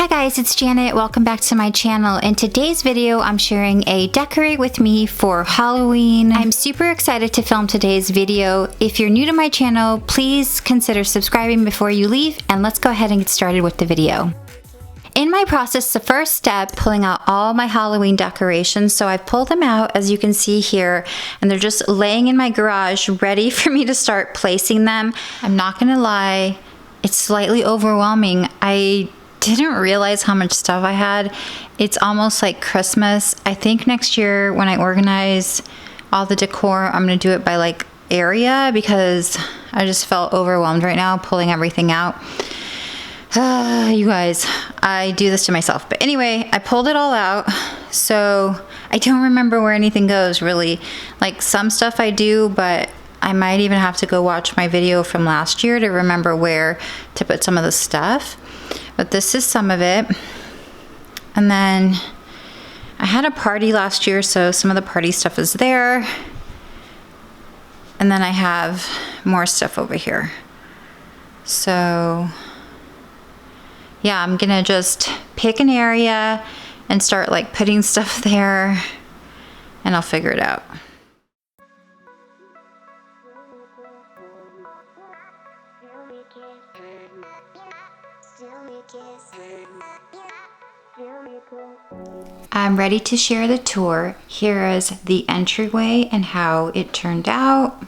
Hi guys, it's Janet. Welcome back to my channel. In today's video, I'm sharing a decorate with me for Halloween. I'm super excited to film today's video. If you're new to my channel, please consider subscribing before you leave, and let's go ahead and get started with the video. In my process, the first step, pulling out all my Halloween decorations. So I pulled them out, as you can see here, and they're just laying in my garage, ready for me to start placing them. I'm not gonna lie, it's slightly overwhelming. I didn't realize how much stuff I had. It's almost like Christmas. I think next year when I organize all the decor, I'm gonna do it by like area, because I just felt overwhelmed right now pulling everything out. You guys, I do this to myself. But anyway, I pulled it all out, so I don't remember where anything goes really. Like some stuff I do, but I might even have to go watch my video from last year to remember where to put some of the stuff. But this is some of it. And then I had a party last year, so some of the party stuff is there. And then I have more stuff over here. So yeah, I'm gonna just pick an area and start like putting stuff there, and I'll figure it out. I'm ready to share the tour. Here is the entryway and how it turned out.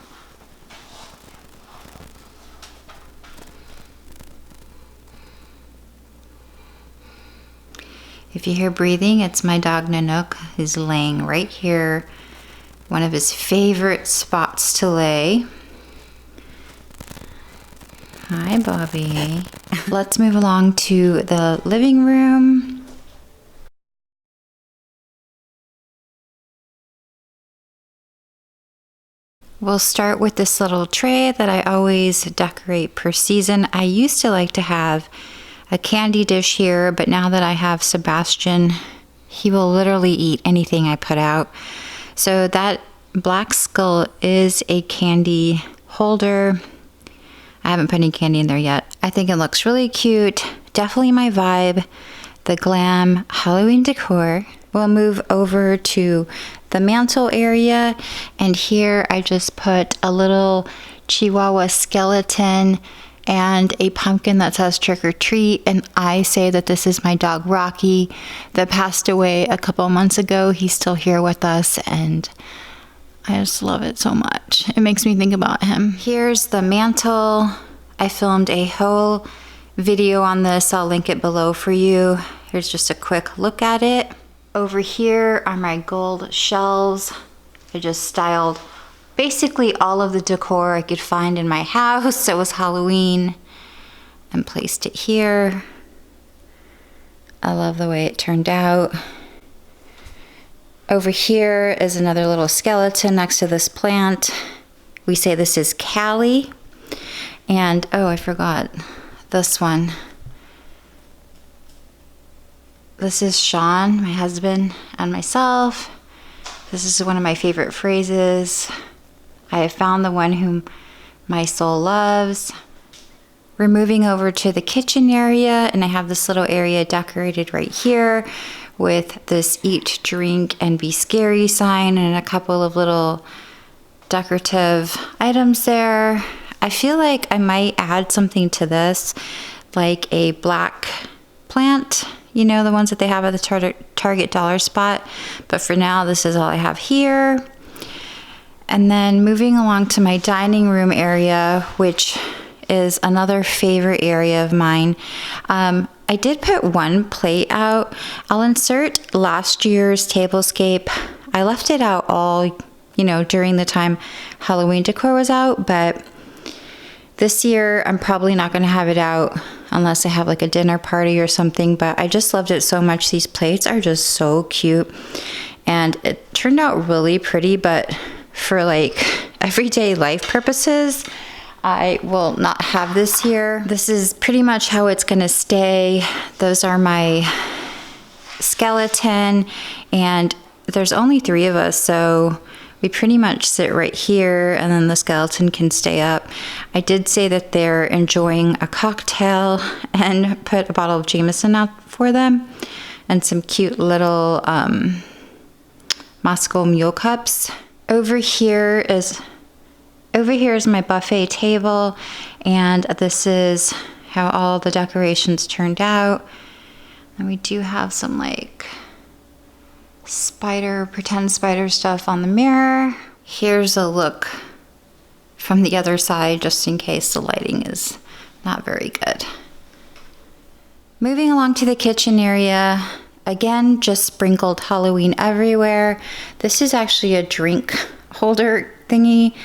If you hear breathing, it's my dog Nanook, who's laying right here. One of his favorite spots to lay. Hi, Bobby. Let's move along to the living room. We'll start with this little tray that I always decorate per season. I used to like to have a candy dish here, but now that I have Sebastian, he will literally eat anything I put out. So that black skull is a candy holder. I haven't put any candy in there yet. I think it looks really cute. Definitely my vibe. The Glam Halloween decor. We'll move over to the mantle area, and here I just put a little Chihuahua skeleton and a pumpkin that says trick or treat, and I say that this is my dog Rocky that passed away a couple months ago. He's still here with us, and I just love it so much. It makes me think about him. Here's the mantle. I filmed a whole video on this. I'll link it below for you. Here's just a quick look at it. Over here are my gold shelves. I just styled basically all of the decor I could find in my house. It was Halloween, and placed it here. I love the way it turned out. Over here is another little skeleton next to this plant. We say this is Callie. And oh, I forgot this one. This is Sean, my husband, and myself. This is one of my favorite phrases. I have found the one whom my soul loves. We're moving over to the kitchen area, and I have this little area decorated right here with this eat, drink, and be scary sign and a couple of little decorative items there. I feel like I might add something to this, like a black plant, you know, the ones that they have at the Target dollar spot. But for now, this is all I have here. And then moving along to my dining room area, which is another favorite area of mine. I did put one plate out. I'll insert last year's tablescape. I left it out all, you know, during the time Halloween decor was out, but this year I'm probably not gonna have it out unless I have like a dinner party or something, but I just loved it so much. These plates are just so cute, and it turned out really pretty, but for like everyday life purposes, I will not have this here. This is pretty much how it's gonna stay. Those are my skeleton, and there's only 3 of us, so we pretty much sit right here and then the skeleton can stay up. I did say that they're enjoying a cocktail and put a bottle of Jameson out for them and some cute little Moscow Mule cups. Over here is my buffet table, and this is how all the decorations turned out. And we do have some like pretend spider stuff on the mirror. Here's a look from the other side, just in case the lighting is not very good. Moving along to the kitchen area, again, just sprinkled Halloween everywhere. This is actually a drink holder thingy,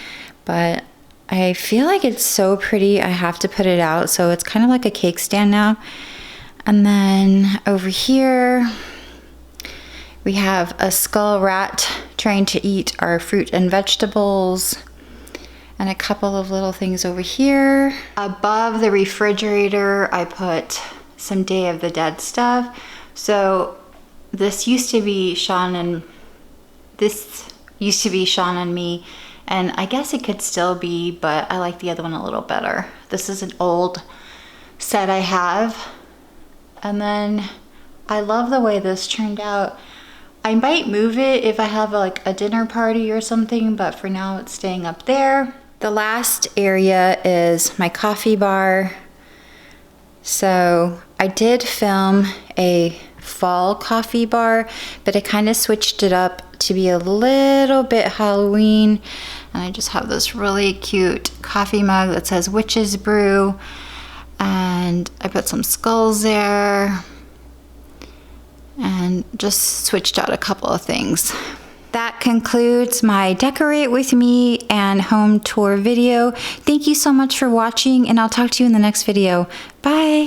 but I feel like it's so pretty I have to put it out, so it's kind of like a cake stand now. And then over here we have a skull rat trying to eat our fruit and vegetables, and a couple of little things over here. Above the refrigerator I put some Day of the Dead stuff. So this used to be Sean and me, and I guess it could still be, but I like the other one a little better. This is an old set I have. And then I love the way this turned out. I might move it if I have like a dinner party or something, but for now it's staying up there. The last area is my coffee bar. So I did film a fall coffee bar, but I kind of switched it up to be a little bit Halloween. And I just have this really cute coffee mug that says Witch's Brew. And I put some skulls there and just switched out a couple of things. That concludes my Decorate With Me and home tour video. Thank you so much for watching, and I'll talk to you in the next video. Bye.